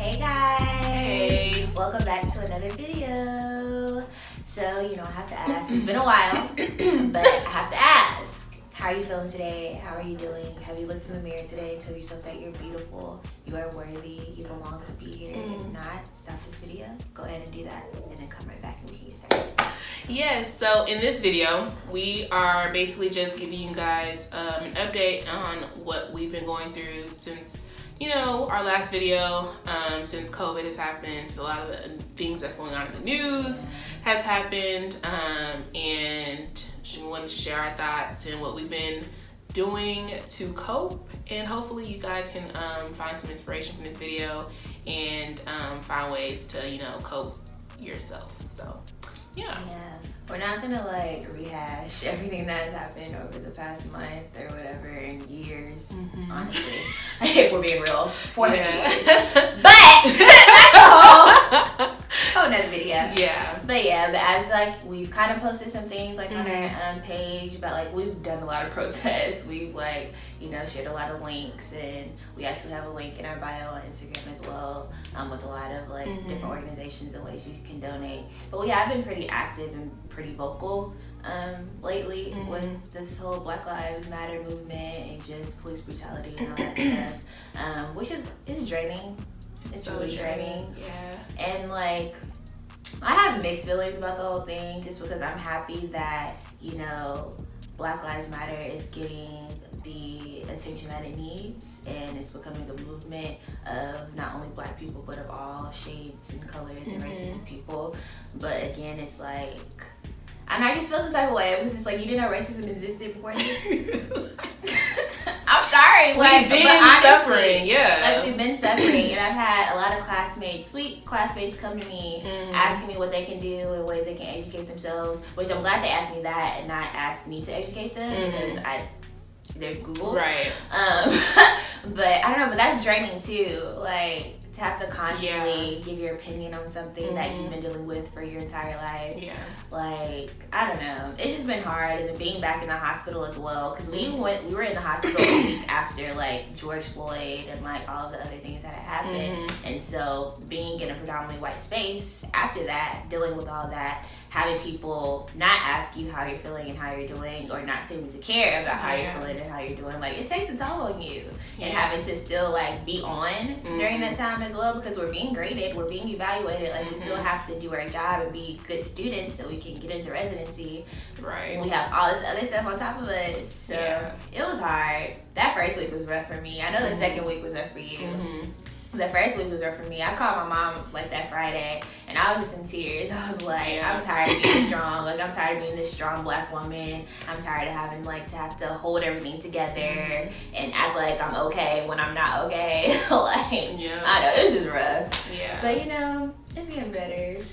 Hey guys! Hey! Welcome back to another video. So, I have to ask, it's been a while, but I have to ask, how are you feeling today? How are you doing? Have you looked in the mirror today and told yourself that you're beautiful, you are worthy, you belong to be here? If not, stop this video, go ahead and do that, and then come right back and we can get started. Yes, so in this video, we are basically just giving you guys an update on what we've been going through since our last video, since COVID has happened. So a lot of the things that's going on in the news has happened, and we wanted to share our thoughts and what we've been doing to cope, and hopefully you guys can find some inspiration from this video and find ways to cope yourself. So yeah. We're not gonna rehash everything that's happened over the past month or whatever in years, honestly. If we're being real, 400 years. But that's a whole nother video. Yeah. But as we've kind of posted some things on our page about we've done a lot of protests. We've shared a lot of links, and we actually have a link in our bio on Instagram as well, with a lot of different organizations and ways you can donate. But we have been pretty active and pretty vocal lately with this whole Black Lives Matter movement and just police brutality and all that stuff, which is draining. It's so really draining. Yeah. And I have mixed feelings about the whole thing, just because I'm happy that Black Lives Matter is getting the attention that it needs, and it's becoming a movement of not only Black people but of all shades and colors and races of people. But again, it's I just feel some type of way because it's you didn't know racism existed before this. I'm sorry, we've been suffering, we've been suffering, and I've had a lot of sweet classmates come to me asking me what they can do and ways they can educate themselves, which I'm glad they asked me that and not ask me to educate them, because there's Google. Right. But I don't know, but that's draining too, to have to constantly give your opinion on something that you've been dealing with for your entire life. Yeah. I don't know. It's just been hard, and then being back in the hospital as well, because we were in the hospital a week after George Floyd and all of the other things that had happened. And so being in a predominantly white space after that, dealing with all that, having people not ask you how you're feeling and how you're doing, or not seeming to care about how you're feeling and how you're doing, it takes a toll on you. And having to still be on during that time as well, because we're being graded, we're being evaluated, we still have to do our job and be good students so we can get into residency. Right. We have all this other stuff on top of us, so it was hard. That first week was rough for me. I know the second week was rough for you. The first week was rough for me. I called my mom that Friday, and I was just in tears. I was I'm tired of being strong. I'm tired of being this strong Black woman. I'm tired of having to have to hold everything together and act like I'm okay when I'm not okay. I know, it was just rough. Yeah. But it's getting better.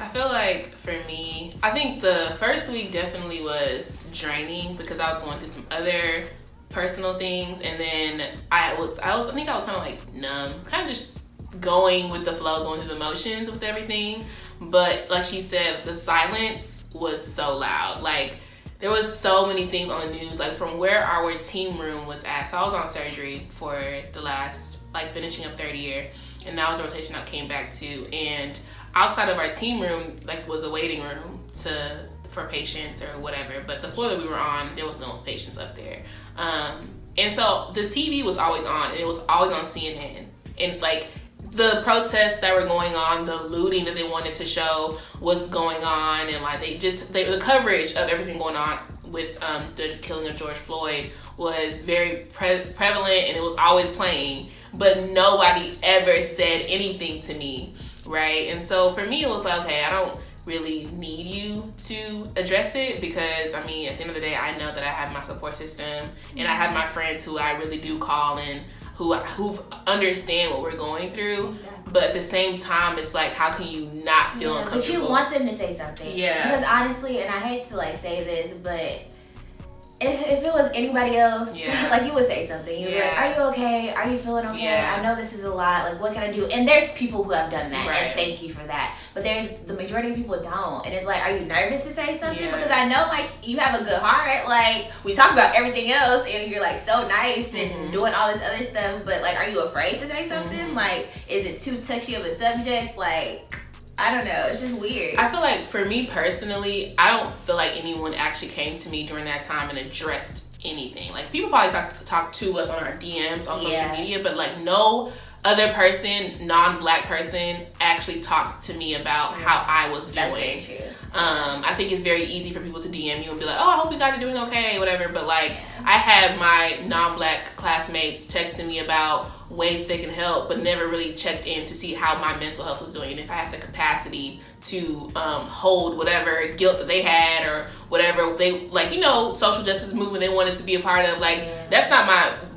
I feel for me, I think the first week definitely was draining because I was going through some other personal things, and then I think I was kind of numb, kind of just going with the flow, going through the motions with everything. But like she said, the silence was so loud. There was so many things on the news, from where our team room was at. So I was on surgery for the last, finishing up third year, and that was a rotation I came back to. And outside of our team room, was a waiting room for patients or whatever, but the floor that we were on, there was no patients up there. And so the TV was always on, and it was always on CNN. And the protests that were going on, the looting that they wanted to show was going on, and the coverage of everything going on with the killing of George Floyd was very prevalent, and it was always playing, but nobody ever said anything to me, right? And so for me, it was okay, I don't really need you to address it, because at the end of the day, I know that I have my support system, and I have my friends who I really do call and who understand what we're going through. Exactly. But at the same time, it's how can you not feel uncomfortable? But you want them to say something. Yeah. Because honestly, and I hate to say this, but if it was anybody else, like you would say something. You'd be like, "Are you okay? Are you feeling okay? Yeah. I know this is a lot. Like, what can I do?" And there's people who have done that, Right. and thank you for that. But there's the majority of people don't, and it's like, are you nervous to say something? Because I know like you have a good heart. Like we talk about everything else, and you're like so nice and doing all this other stuff. But like, are you afraid to say something? Like, is it too touchy of a subject? Like, I don't know. It's just weird. I feel like for me personally, I don't feel like anyone actually came to me during that time and addressed anything. Like people probably talk to us on our DMs on social media, but like no other person, non-black person, actually talked to me about how I was doing. That's very true. I think it's very easy for people to DM you and be like, "Oh, I hope you guys are doing okay," whatever. But like, I had my non-black classmates texting me about ways they can help, but never really checked in to see how my mental health was doing and if I have the capacity to hold whatever guilt that they had or whatever they like, social justice movement they wanted to be a part of. Like that's not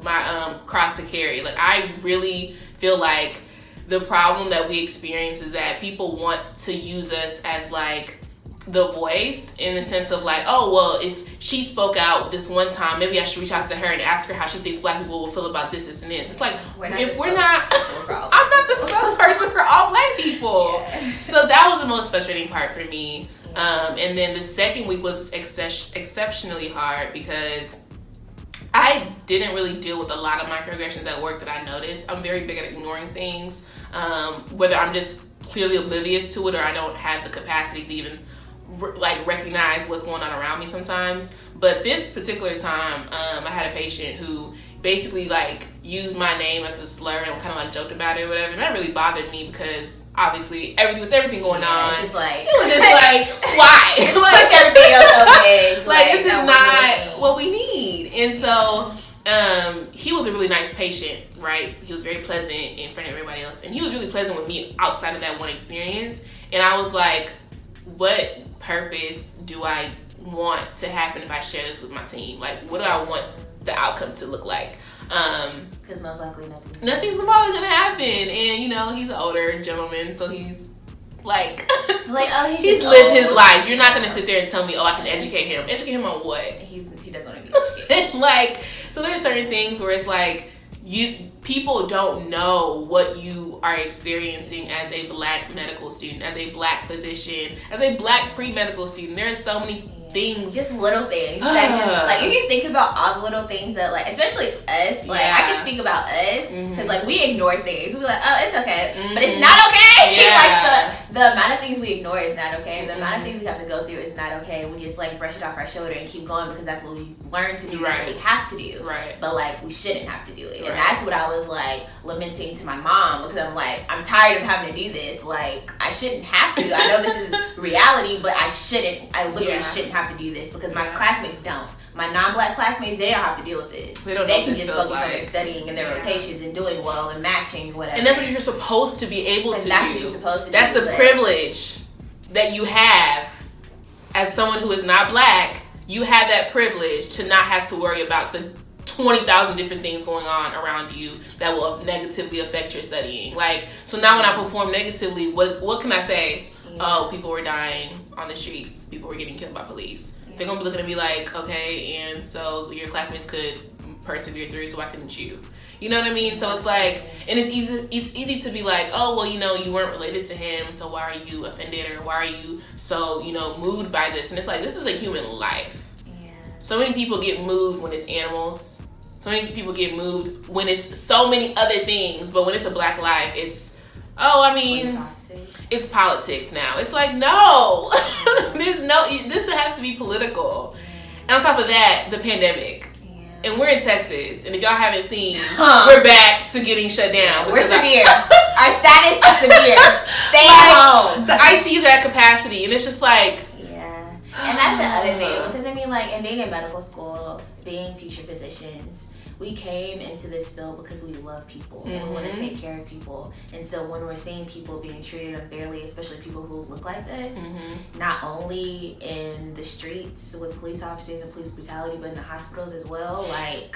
my cross to carry. Like I really feel like the problem that we experience is that people want to use us as like the voice in the sense of like, oh well, if she spoke out this one time, maybe I should reach out to her and ask her how she thinks black people will feel about this and this. It's like, I'm not the spokesperson for all black people. So that was the most frustrating part for me. And then the second week was exceptionally hard because I didn't really deal with a lot of microaggressions at work that I noticed. I'm very big at ignoring things, whether I'm just clearly oblivious to it or I don't have the capacity to even recognize what's going on around me sometimes. But this particular time, I had a patient who basically like used my name as a slur and kind of like joked about it or whatever, and that really bothered me because obviously with everything going on, it's just like, it was just like, why? Just push everything else over edge. Like this is not what we need. And so he was a really nice patient, right? He was very pleasant in front of everybody else, and he was really pleasant with me outside of that one experience. And I was like, what purpose do I want to happen if I share this with my team? Like, what do I want the outcome to look like? Because most likely nothing's probably gonna happen. And he's an older gentleman, so he's like he's lived his life. You're not gonna sit there and tell me, oh, I can educate him. Educate him on what? He doesn't want to be educated. Like, so there's certain things where it's like people don't know what you are experiencing as a black medical student, as a black physician, as a black pre-medical student. There are so many things, just little things that like you can think about all the little things that like, especially us, like I can speak about us because like we ignore things. We be like, oh, it's okay, but it's not okay. Like the amount of things we ignore is not okay. The amount of things we have to go through is not okay. We just like brush it off our shoulder and keep going because that's what we learned to do. That's what we have to do. But like we shouldn't have to do it. And that's what I was like lamenting to my mom because I'm like, I'm tired of having to do this. Like I shouldn't have to. I know this is reality, but I shouldn't. I literally shouldn't have to do this because my classmates don't. My non-black classmates, they don't have to deal with this. They can just focus on their studying and their rotations and doing well and matching whatever. And that's what you're supposed to be able to do. That's what you're supposed to do. That's the privilege that you have as someone who is not black. You have that privilege to not have to worry about the 20,000 different things going on around you that will negatively affect your studying. Like, so now when I perform negatively, what can I say? Oh, people were dying on the streets. People were getting killed by police. They're going to be looking at me like, okay, and so your classmates could persevere through, so why couldn't you? You know what I mean? So it's like, and it's easy to be like, oh, well, you weren't related to him, so why are you offended or why are you so, moved by this? And it's like, this is a human life. Yeah. So many people get moved when it's animals. So many people get moved when it's so many other things, but when it's a black life, it's, it's politics now. It's like, no, this has to be political. And on top of that, the pandemic. And we're in Texas, and if y'all haven't seen, we're back to getting shut down. We're severe. Our status is severe. Stay home. The ICUs are at capacity, and it's just like... Yeah. And that's the other thing, because in being in medical school, being future physicians, we came into this field because we love people and we want to take care of people. And so when we're seeing people being treated unfairly, especially people who look like us, not only in the streets with police officers and police brutality, but in the hospitals as well, like,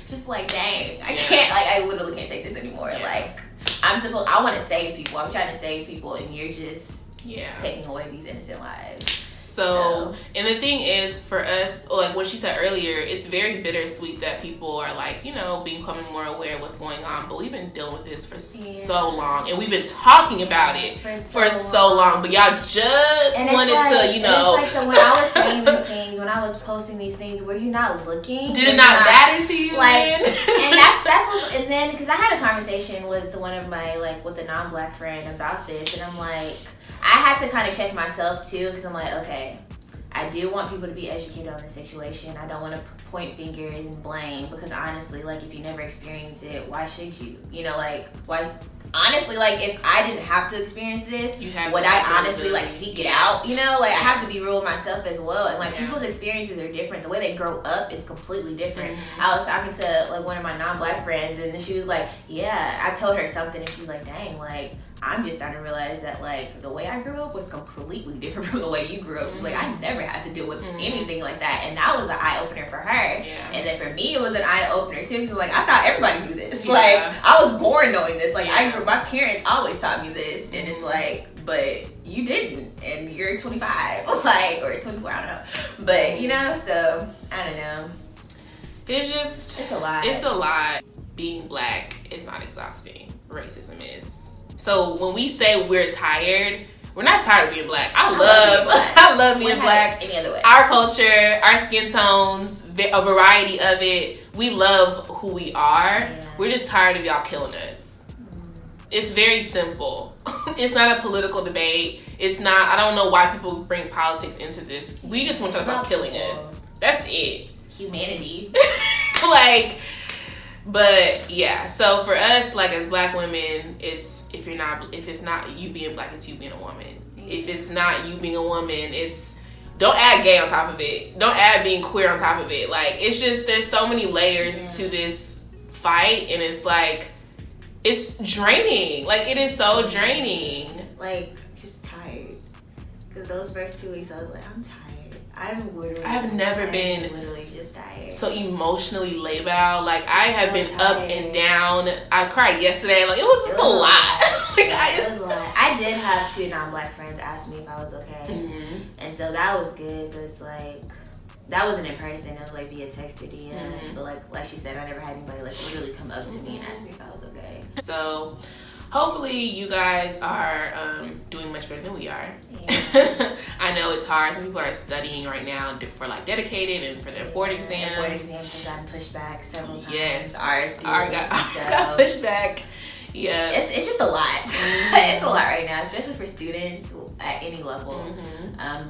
just like, dang, I can't, I literally can't take this anymore. Like, I want to save people. I'm trying to save people, and you're just taking away these innocent lives. So, and the thing is, for us, like what she said earlier, it's very bittersweet that people are like, you know, becoming more aware of what's going on. But we've been dealing with this for so long, and we've been talking about it for so long. But y'all just wanted to, you know. It's like, so when I was saying these things, when I was posting these things, were you not looking? Did it not matter to you? Like, and that's what's, and then because I had a conversation with one of my with a non-black friend about this, and I'm like, I had to kind of check myself too, because I'm like, okay, I do want people to be educated on the situation. I don't want to point fingers and blame, because honestly, like, if you never experience it, why should you? You know, like, why? Honestly, like, if I didn't have to experience this, would I honestly, like, seek it out? You know, like, I have to be real with myself as well. And, like, people's experiences are different. The way they grow up is completely different. I was talking to, like, one of my non-black friends, and she was like, yeah, I told her something, and she was like, dang, like, I'm just starting to realize that, like, the way I grew up was completely different from the way you grew up. She's like, I never had to deal with anything like that. And that was an eye-opener for her. Yeah. And then for me, it was an eye-opener, too. So, like, I thought everybody knew this. Yeah. Like, I was born knowing this. Like, my parents always taught me this. And it's like, but you didn't. And you're 25. Like, or 24, I don't know. But, you know, so, I don't know. It's a lot. It's a lot. Being black is not exhausting. Racism is. So when we say we're tired, we're not tired of being black. I love being black. Any other way. Our culture, our skin tones, a variety of it. We love who we are. Yeah. We're just tired of y'all killing us. It's very simple. It's not a political debate. It's not, I don't know why people bring politics into this. We just want to stop killing us. That's it. Humanity. But yeah, so for us, like, as black women, it's if it's not you being black, it's you being a woman. If it's not you being a woman, it's, don't add gay on top of it. Don't add being queer on top of it. Like, it's just, there's so many layers to this fight, and it's like, it's draining. Like, it is so draining. Like, just tired. Because those first 2 weeks, I was like, I'm tired. I've never been literally just tired. So emotionally laid out. Like, I have been tired. Up and down. I cried yesterday. Like, it was just a lot. I did have 2 non-black friends ask me if I was okay. And so that was good, but it's like, that wasn't in person. It was like via text or DM. But like she said, I never had anybody like literally come up to me and ask me if I was okay. So hopefully you guys are doing much better than we are. Yeah. I know it's hard. Some people are studying right now for like dedicated and for their board exams. Board exams have gotten pushed back several times. Yes. Ours got pushed back. Yeah. It's just a lot. It's a lot right now, especially for students at any level.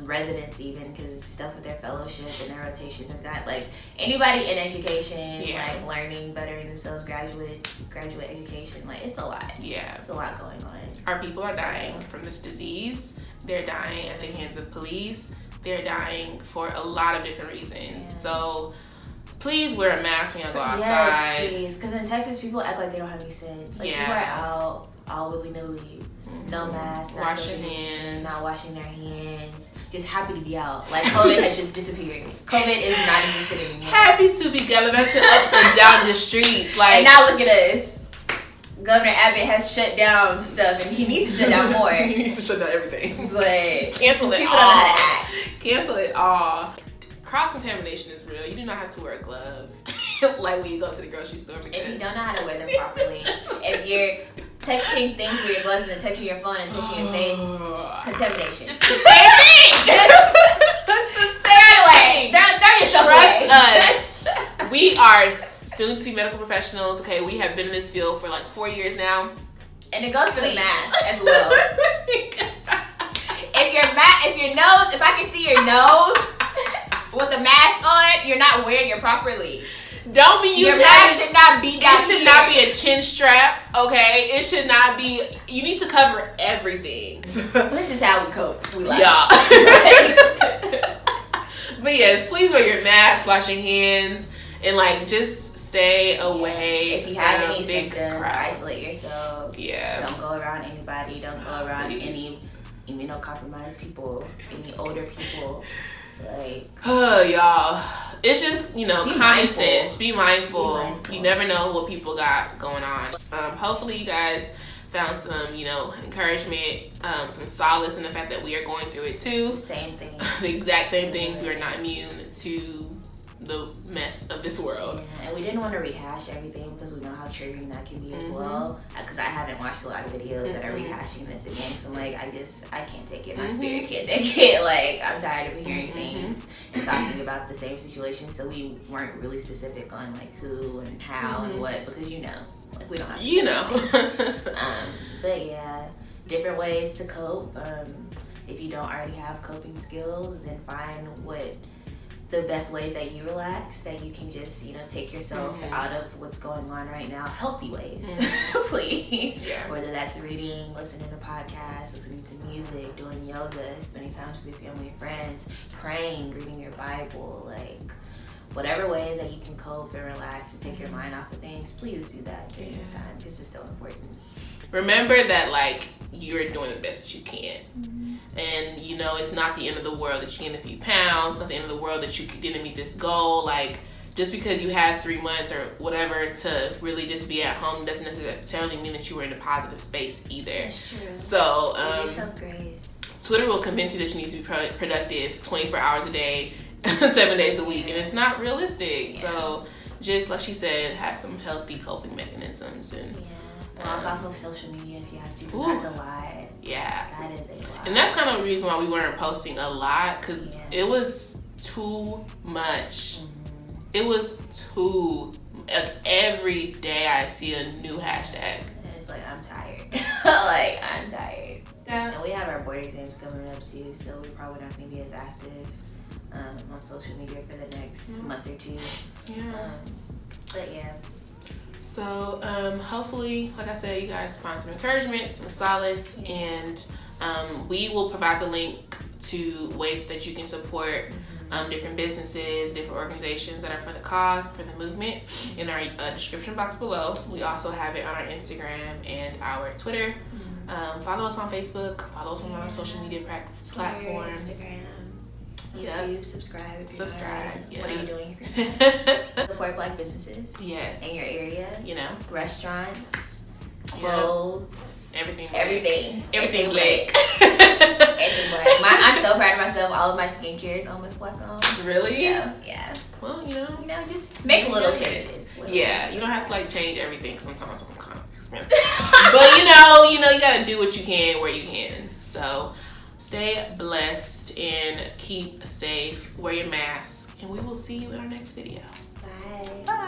Residents even, because stuff with their fellowship and their rotations has got, like, anybody in education, like, learning, bettering themselves, graduate education, like, it's a lot. Yeah. It's a lot going on. Our people are dying from this disease. They're dying at the hands of police. They're dying for a lot of different reasons. Yeah. So please wear a mask when you go outside. Yes, please. Because in Texas, people act like they don't have any sense. Like, people are out all willy-nilly. No mask, not social distancing, not washing their hands. Just happy to be out. Like, COVID has just disappeared. COVID is not existing anymore. Happy to be gallivanting up and down the streets. Like, and now look at us. Governor Abbott has shut down stuff, and he needs to shut down more. He needs to shut down everything. But cancel it people all. Don't know how to act. Cancel it all. Cross-contamination is real. You do not have to wear a glove like when you go to the grocery store. Because if you don't know how to wear them properly, if you're touching things with your gloves and then touching your phone and touching your face, contamination. It's the same thing. It's the same way. Trust us. We are soon-to-be medical professionals. Okay, we have been in this field for like 4 years now. And it goes for the mask as well. If I can see your nose with the mask on, you're not wearing it properly. Don't be using your mask should not be down. It should not be a chin strap, okay? It should not be. You need to cover everything. This is how we cope. We like. Yeah. But yes, please wear your mask, wash your hands, and like just stay away. If you have any symptoms, isolate yourself. Yeah. Don't go around anybody. Don't go around any immunocompromised people, any older people. Like, y'all, it's just, common sense. Be mindful. You never know what people got going on. Hopefully you guys found some, you know, encouragement, some solace in the fact that we are going through it too. Same thing. The exact same things. We are not immune to the mess of this world. Yeah, and we didn't want to rehash everything because we know how triggering that can be as well. Because I haven't watched a lot of videos that are rehashing this again. So I'm like, I can't take it. My spirit can't take it. Like, I'm tired of hearing things and talking about the same situation. So we weren't really specific on like who and how and what, because you know, like we don't have to. You know. But yeah, different ways to cope. If you don't already have coping skills, then find what the best ways that you relax, that you can just, you know, take yourself out of what's going on right now. Healthy ways, please. Yeah. Whether that's reading, listening to podcasts, listening to music, doing yoga, spending time with your family and friends, praying, reading your Bible, like whatever ways that you can cope and relax to take your mind off of things, please do that during this time because it's so important. Remember that, like, you're doing the best that you can. And, you know, it's not the end of the world that you gained a few pounds. It's not the end of the world that you didn't meet this goal. Like, just because you had 3 months or whatever to really just be at home doesn't necessarily mean that you were in a positive space either. That's true. So, give yourself grace. Twitter will convince you that you need to be productive 24 hours a day, 7 days a week. And it's not realistic. Yeah. So, just like she said, have some healthy coping mechanisms. And log off of social media if you have to, because that's a lot. Yeah. That is a lot. And that's kind of the reason why we weren't posting a lot, because it was too much. It was too, like, every day I see a new hashtag. And it's like, I'm tired. I'm tired. Yeah. And we have our board exams coming up too, so we probably not going to be as active on social media for the next month or two. Yeah. But yeah. So hopefully, like I said, you guys find some encouragement, some solace, and we will provide the link to ways that you can support different businesses, different organizations that are for the cause, for the movement, in our description box below. We also have it on our Instagram and our Twitter. Follow us on Facebook. Follow us on our social media platforms. Instagram. YouTube, subscribe. Yeah. What are you doing? Support Black businesses. Yes. In your area. You know. Restaurants, clothes, everything. Everything black. Everything black. I'm so proud of myself. All of my skincare is almost black on. Really? So, yeah. Well, you know, just make little changes. You don't have to like change everything. Sometimes it's kind of expensive. But you know, you gotta do what you can where you can. So stay blessed and keep safe. Wear your mask, and we will see you in our next video. Bye.